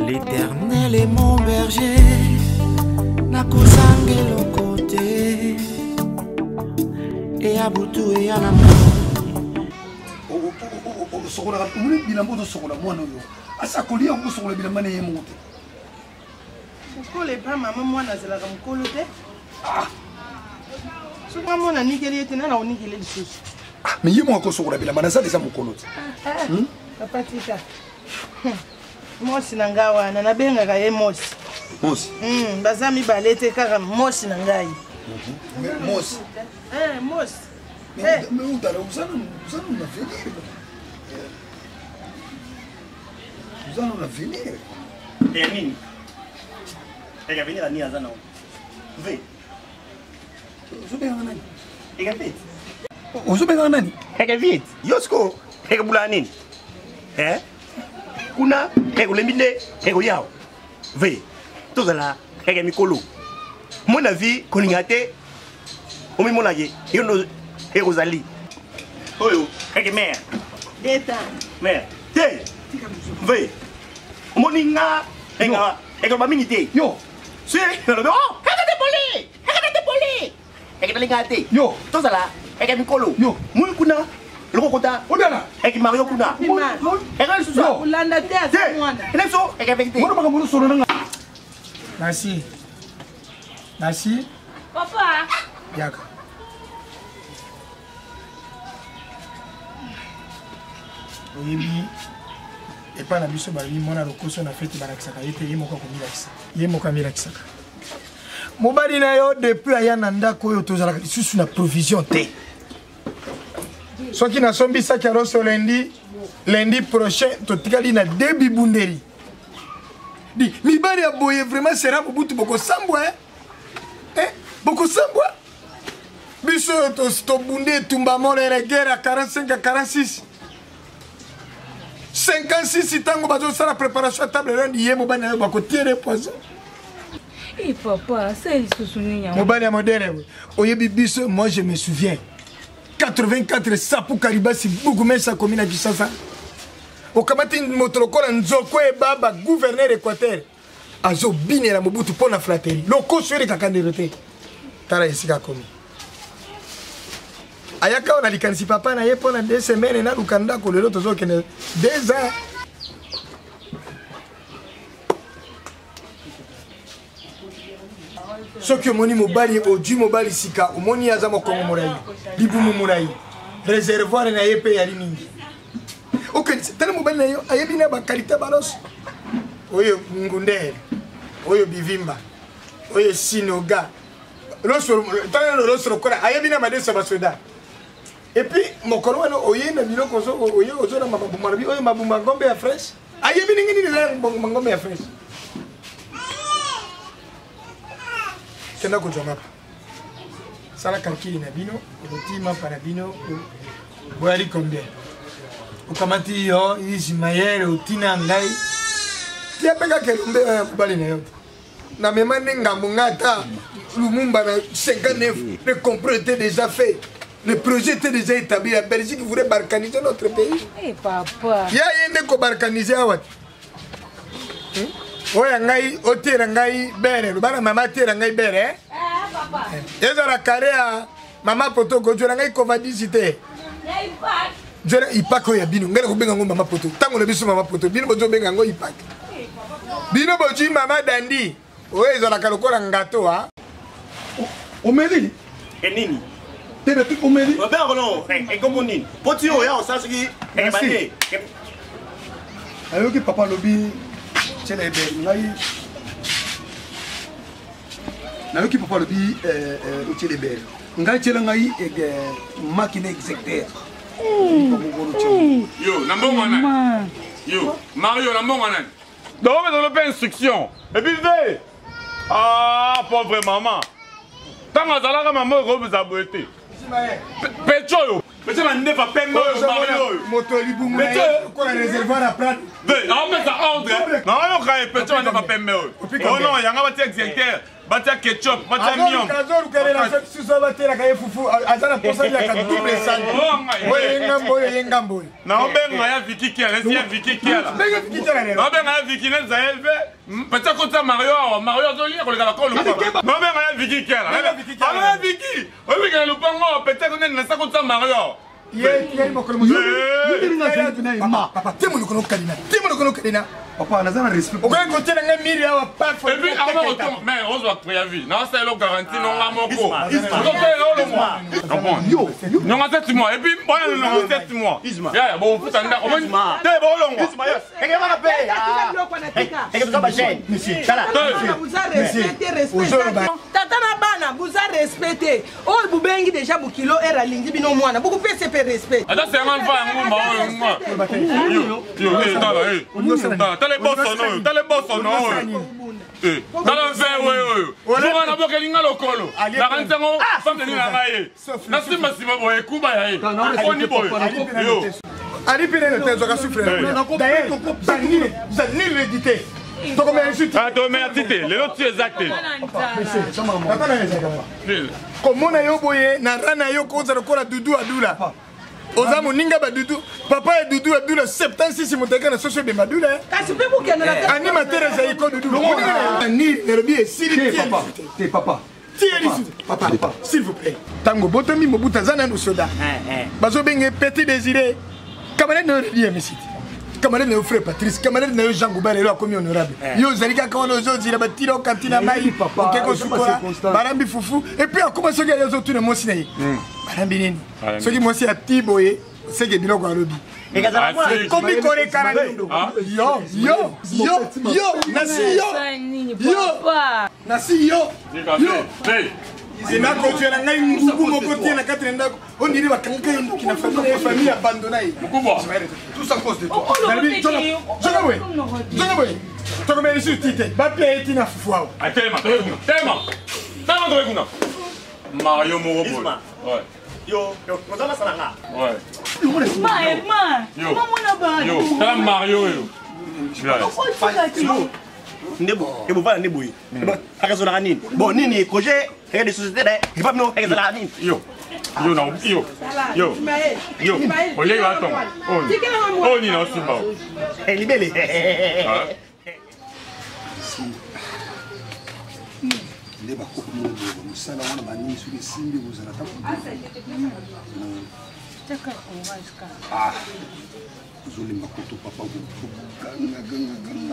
L'Éternel est mon berger, nakozange lokote, et à Boutou et à la main. Sokola umule bilambo to sokola mwana yo asa kolia ko sokola bilamba ne yemote ko le pa mama mwana zela ka mukolo te so mama na nikeli ete na onikeli lisusu mais yemo ko sokola bilamba na sa déjà mukolo te papa tika mosi na ngawa na benga ka ye mosi bazami balete kaka mosi na ngai mosi mosi mais utala usana na venir Nous allons venir. Et Nini, elle va venir à Niazana. Vous Je vais en aller. Elle va vite. Je vais en aller. Elle va vite. Yosko, elle va bouler à Nini. Hein? Kuna, elle va le mille, elle va yao. Veuillez. Tout ça, elle va mikolo. Mon avis, qu'on y a été, on me monnaie. Et Rosalie. Oh yo, elle est mère. D'état. Mère. Tiens. Veuillez. Moninga, enga, enga baminité. Yo. Si, oh, regardez poli, regardez poli. Regardez gâté. Yo. Tout ça là, regardez mikolo. Yo. Mouy kuna, le kokota. Odala. Regardez Mario kuna. Regardez ce soir. Ulanda te asa mwana. Elso, regardez vérité. Moi pas comme solo nga. Merci. Merci. Papa. Yaka. Oyebi. Et pas la mission bali mona lokoso na fête barakisaka yete yemoka komilakisa yemoka milakisaka mobali na yo depuis aya na ndako oyo tozalaka lisusu na provision te soki nasombisaki aroso lundi prochain totikali na debi bunderi di mibali ya boye vraiment sera bobutu bokosambwa bokosambwa biso tobunde tumba molere guerre à 45 à 46 56 tango bazo sala préparation à table là ndiye mobali na bako tirer poison. Eh papa, c'est soussouni ya. Mobali ya modèle oyebi biso moi je me souviens 84 sapu karibasi bugume sa commune du Sasa. O kamati motolokola nzoko e baba gouverneur Équateur. Azo bine la Mobutu pona flatterie. Loko sure kakanderote. Tara esika komi. Ayaka on a likanisi papa na ye pona 2 semaines na lukanda ko lelo tozo kene 2 ans. Soki omoni mobali oju mobali sika omoni aza mokongo morai libumu morai réservoir na ye pe yali mingi. OK, tele mobali na yo ayebi na ba qualité balos. Oyo ngundere. Oyo bivimba. Oyo sinoga. Losoro tele losoro kola ayebi na madesa basoda. Et puis, mon collègue, oye na bilo kozo oye ozo na mabumba bi oye mabumba ngombe ya fresh. Ayebi ningi ni la ngombe ya fresh. Kenda ko joma. Sala calcul na bino, rotima para bino. Boyali combien? Ukamati yo Ismaël utina ngai. Tia peka kelumbe bali na yo. Na mema ninga mungata Lumumba na 59 le complot était déjà fait. Le projet était déjà établi. La Belgique voulait balkaniser notre pays. Eh papa. Il y a un qui balkaniser à Wat. Oya ngai, otera ngai bere. Le bana mama tera ngai bere. Papa. Yeza la carré à mama poto ko jora ngai kovadisité. Ya ipak. Jora ipak oya bino. Ngala ko benga ngo mama poto. Tango na biso mama poto. Bino bozo benga ngo ipak. Bino boji mama dandi. Oya yeza la kalokola ngato ha. Omeli. Enini. Tebe tu omeli. Robert non, et comme Nini. Potio ya on sait ce qui est bandé. Ayoki papa lobi chelebe ngai. Nayoki papa lobi o chelebe. Ngai chela ngai makine exécuteur. Yo, nambongo nani? Yo, Mario nambongo nani? Donc on va développer instruction. Et puis veille. Ah, pauvre maman. Tant que Zalaka maman vous a boité. Pecho, Pecho n'a pas peine de Mario. Motori boum. Pecho, quoi le réservoir à plat. On met ça ordre. Non, on a Pecho n'a pas peine de. Oh non, il y a un petit exécuteur. batia ketchup, batia miam. Kazoru kele na suso batela kaye fufu azana posa ya ka double sal. Oye ngambo. Na obenga ya Vicky Kiala, ya Vicky Kiala. Benga Vicky Kiala lelo. Obenga ya Vicky na zaelve, batia kota Mario zoli ko le kala ko lu. Obenga ya Vicky Kiala. Alors ya Vicky, obenga ya lupango peut-être qu'on na sa kota Mario. Papa, t'es mon colonel. Papa, on a un respect. On va continuer à miri à pas. Et puis, mais on va préavis. Non, c'est le garantie, non, la moko. Non, on a 7 mois. Et puis, on a 7 mois. Isma. Bon, vous t'en avez. T'es bon, long. Isma, yes. Et qu'est-ce qu'on a fait? Et qu'est-ce qu'on a fait? Monsieur. Vous avez respecté. Tata Nabana, vous avez respecté. Oh, vous bengi déjà Bukilo et Ralingi Bino Moana. Beaucoup de respect. Respect. Attends, c'est un moi. T'as les boss non, t'as les boss non. T'as le fait, oui. Jour à la boque, il y a le colo. La rentrée, femme de l'Inaïe. Nassim Massima, boy, Kuba, on y boy. Allez, pénètre le tête, je suis frère. D'ailleurs, vous allez ni l'éditer. Tu as insulté. Ah, tu as insulté. Les autres, tu es exacté. Comme on a eu boyé, n'a rien à eu cause de quoi la doudou à doula. Oza moninga ba dudu papa et dudu a dula 76 moteka na socio de madula kasi pe buke na animateur za iko dudu ni nerbi et siri papa papa s'il vous plaît tango botomi mobuta zana no soda bazo benge petit désiré camarade no rien mesiti camarade no frère Patrice camarade no Jean Goubert lo comme honorable yo zalika quand nos autres il a batiro kantina mai keko sukola barambi fufu et puis on commence à gagner les autres mo sinayi barambi nini soki mo si atiboye c'est que biloko alobi komi kore karando yo Zina kotuela ngai ngugu moko tie na kati ndako on dirait bakanga yo kina famille abandonnée tout ça cause de toi Jogaboy toko ici tite ba pia eti na fufuao tema Mario Morobo ouais yo kozala salanga ouais yo tala Mario yo Nebo, et vous parlez de Nebouy. Bon, Nini, projet, il y a des sociétés, il va nous faire de la mine. Yo, on y va, attends. On y va, c'est bon. Elle est belle.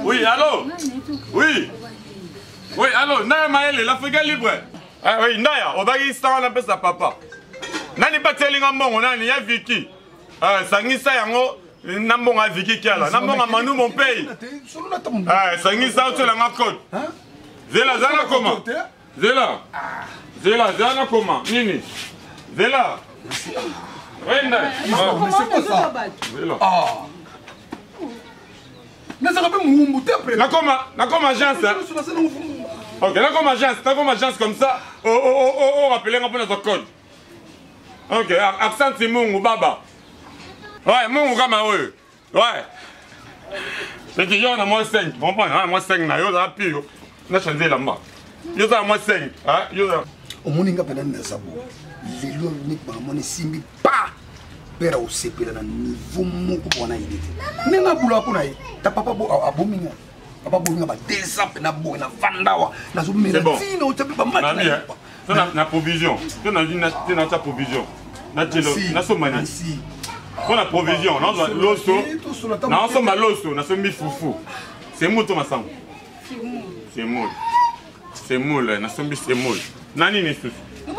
Oui, allô? Oui, allô? Naya Maëlle, l'Afrique libre. Ah oui, Naya, on va y estar, on appelle ça papa. Nani pas telling un bon, on a ni Vicky. Sangisa yango, nambonga Vicky Kiala. Nambonga Manu mon pays. Sangisa tu la ngakot. Zela, zela comment? Zela comment? Nini? Zela. Oui, Naya. Mais c'est quoi ça? Zela. Mais ça va pas m'oumbouter après. Là comme agence. Ok, là comme agence comme ça. Oh, rappelez un peu notre code. Ok, accent c'est Mungu Baba. Ouais, Mungu Kama ouais. Ouais. C'est qu'il y en a moins 5. Vous comprenez? Moins 5, na yo za pire. Na changer la main. Yo za moins 5. Hein? Yo za. Au moninga pendant na sabo. Lelo ni ba moni simbi pa. Pera osepela na niveau moko bona idete. Nenga bula ko na ye. Ta papa bo abominga. Papa bominga ba desap na bo na vandawa. Na zo mena tino tabi ba mati. Na provision. Tu na dit na ta provision. Na telo, na so mani. On a provision, on a l'osso. Na on somma l'osso, na so mi fufu. C'est moto masango. C'est moule. C'est moule, na so mi c'est moule. Nani ni sous. C'est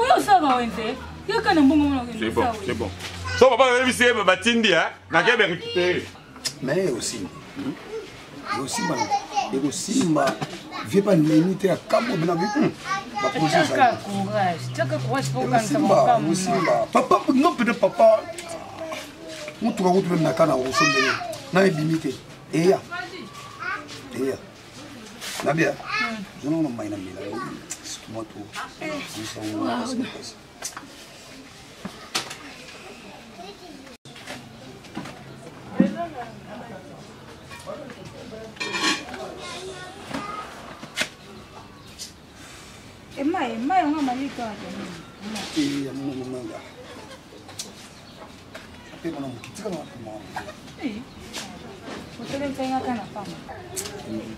bon, c'est bon. So papa va visiter Batindi hein, na kebe récupérer. Mais aussi man. Et aussi ma vie pas limiter à Cabo Benabi. Ba projet ça. Courage pour quand ça va pas. Papa non peut-être papa. On trouve autre même na kana au sommet. Na limité. Et ya. Na bien. Je non mai na mila. Moi tout. Et mai on a malika. Et ya mon manga. Ape mon kitika na mo. Eh. Vous allez faire kana fama.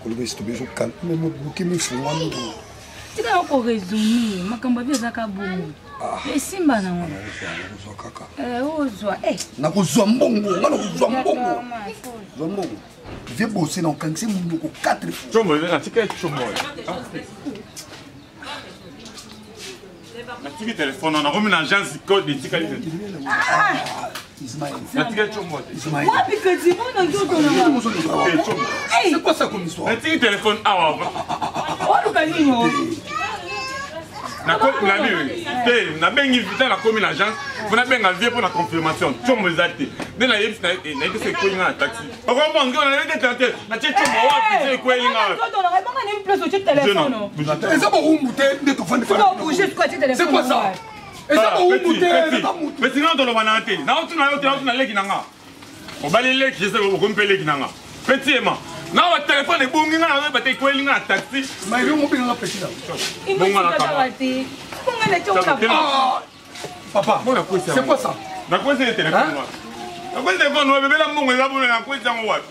Kolbe stobe jo calme mo buki mi fungwa ndo. Tika ko résumer makamba bia zaka bongo. Esimba na ngona. Uzwa kaka. Uzwa nakuzwa mbongo ngana kuzwa mbongo zwa mbongo vie bosser na okangisi mundu ko 4 fois chombo na tika chombo na tika telefone on a remis l'agence code tika Ismaël na tika chombo Ismaël wapi kati mbona ndoto na c'est quoi ça comme histoire na tika telefone awa waluka nini na bengi vita na komi l'agence mpona benga vie mpo na confirmation chombo eza te nde nayebisi nayebisi ekwelinga na taxi okombange nayebite tete natie chombo wapi te ekwelinga eza boumbu te nde tofandi c'est quoi ça eza boumbu te pesi nga toloba na te naotuna yo te naotuna leki na nga obali leki ese okompe leki na nga peti ema na wa telefone ebongi nga na bate ekwelinga na taxi mayo mobenganga peti na papa c'est quoi ça nakwesi le téléphone nakwesi téléphone wa bebela mbongo eza bone nakwesi yango wapi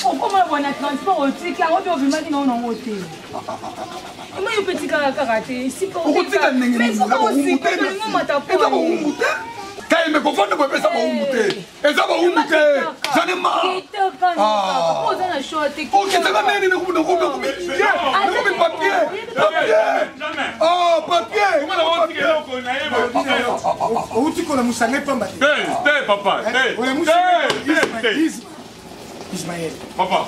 okoma bona transport otika yango mpe obimaki nao nango te oma yo mpe tikaka kaka te okotika ndenge eza boumbu te kaime kofanda boepesa boumbu te eza boumbu te jane ma okitaka nini nakomi papier outikola musanga pamba te papa Ismaël papa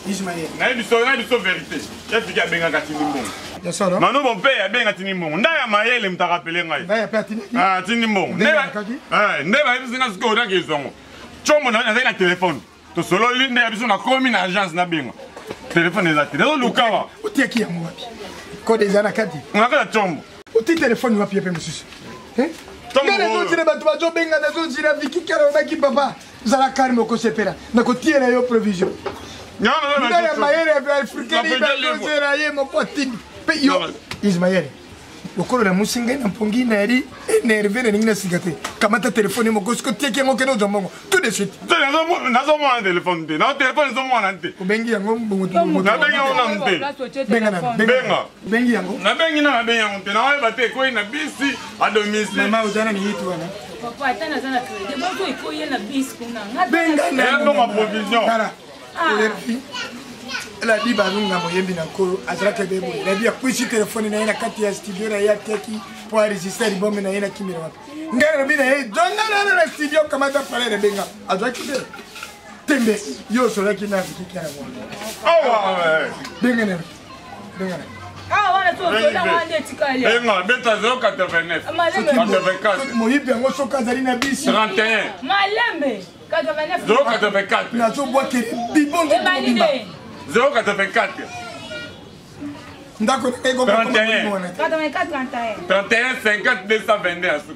Ismaël nayebi so vérité yafiki abengaka tindi mbongo mano bon mpe abenga tindi mbongo nda ya mayele mutu arapele ngai tindi mbongo nde bayebisinga sikoyo naki ezongo combo nazali na telefone tosololi nde ya biso nakomi na agence nabenga telefone eza te nazolukawa otiaki yango wapi kode eza na kati nakata combo oti telefone wapi epe mosusu nde nazotila bato bazobenga nazozila viki kala obaki papa zala kalme okosepela nakotiela yo provision nda ya mayele africaine bazozela ye moko atindi mpe yo Ismaël lokolo na musi ngai na mpongi na yali énervé na ningi na sika te kamata telefone moko siko tiaki yango kende ozwa mbongo tout de suite nazomona telefone te na telefone ezomona te obengi yango nabengi yango nanu te bengi yango nabengi na nabengi yango te naoyeba te ekoyi na bisi a domicile mama ozana ni yitu wana papa ata naza na crédit bonso ekoye na bis kuna bengana provision la di balunga moyembi na nkolo azalaki ebebo labi akwisi telefone na ye na kati ya studio na ye ateki po aregistre libome na ye na kimira wapi ngai lobi na ye zonganana na studio kamata pale rebenga azwaki te tembe yo osolaki na afikiki na mwana bengana benga beta 089 moyibi yango soki azali na bisi 31 084 nazobwakeli bibondo 084 ndako 31 50 222 à suku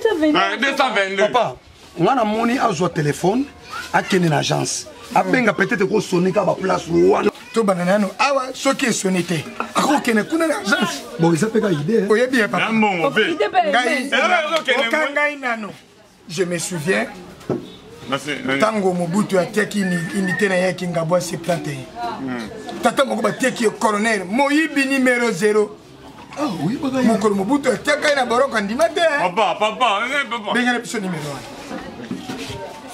222 papa ngana moni azwa telefone akende na agence abenga peut-être kosonika baplace wana tobanda nano awa soki esoni te akokende kuna na agence bon eza mpe ka idée oyebi ya papa ngai ngai nano je me souviens tango Mobutu atiaki unité na ye Kingabwa 71 tata moko batiaki colonel moyibi numéro 0 mokolo Mobutu atiaka na baroko ndima te papa bengana biso numéro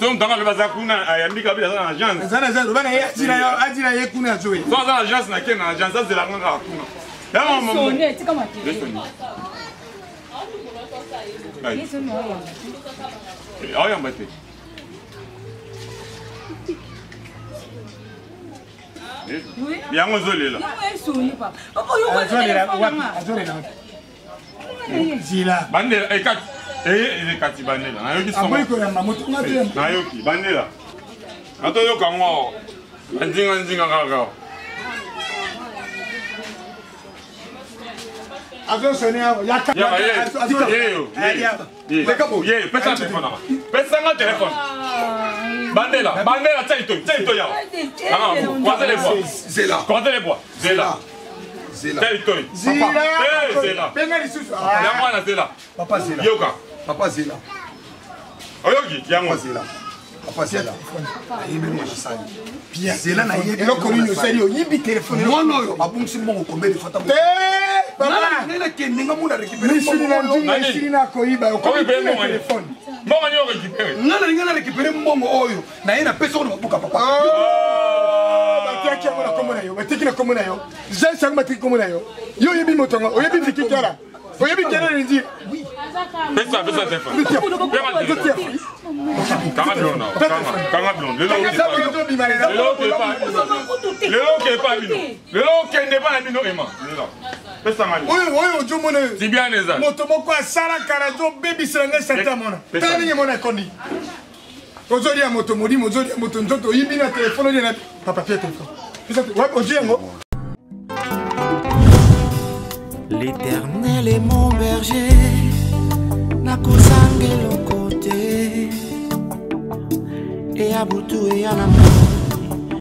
1 so mtanga le baza kuna ayambika bila na agence zana zana bana ye ajina ye kuna zoe so za agence na kena agence za la nganga kuna ya mama sonne tika matele aya mbate yango zolela zila bandela ekati ekati bandela nayoki nayoki bandela natoyoka ngo nzinga kaka pesa telefone bandela tchaito yawa croisez les bois zela Zela. Tel toi. Zela. Benga lisusu. Ya mwana Zela. Papa Zela. Yoka. Papa Zela. Oyoki, ya mwana. Papa Zela. Papa Zela. Ayebi mwana sali. Bien. Zela na yebi. Eloko nini osali oyibi telefone. Mwana oyo abungisi mbongo combien de fois tamu. Papa. Nela kendenga muna récupérer. Misili na ndunga isili na koyiba okomi telefone. Mbongo nyo récupérer. Ngana récupérer mbongo oyo. Na ye na pesa ko na mabuka papa. Batiaki yango na kombo na yo. Batiki na kombo na yo. Jean Sang batiki kombo na yo. Yo oyebi motongo. Oyebi Viki Kera. Oyebi Kera Rendi. Oui. Pesa téléphone. Kanga blonde. Kanga blonde. Lelo kende pas na bino ema. Pesa mali. Oyo ojo mona yo. Si bien les moto moko asala karazo baby sanga santa mona. Tani ni mona kondi. Ozoli ya moto modi mozoli ya moto nzoto yibi na téléphone na papa pia téléphone. Pesa wa ojo yango. L'Éternel est mon berger, nakozangela côté et à Butu et à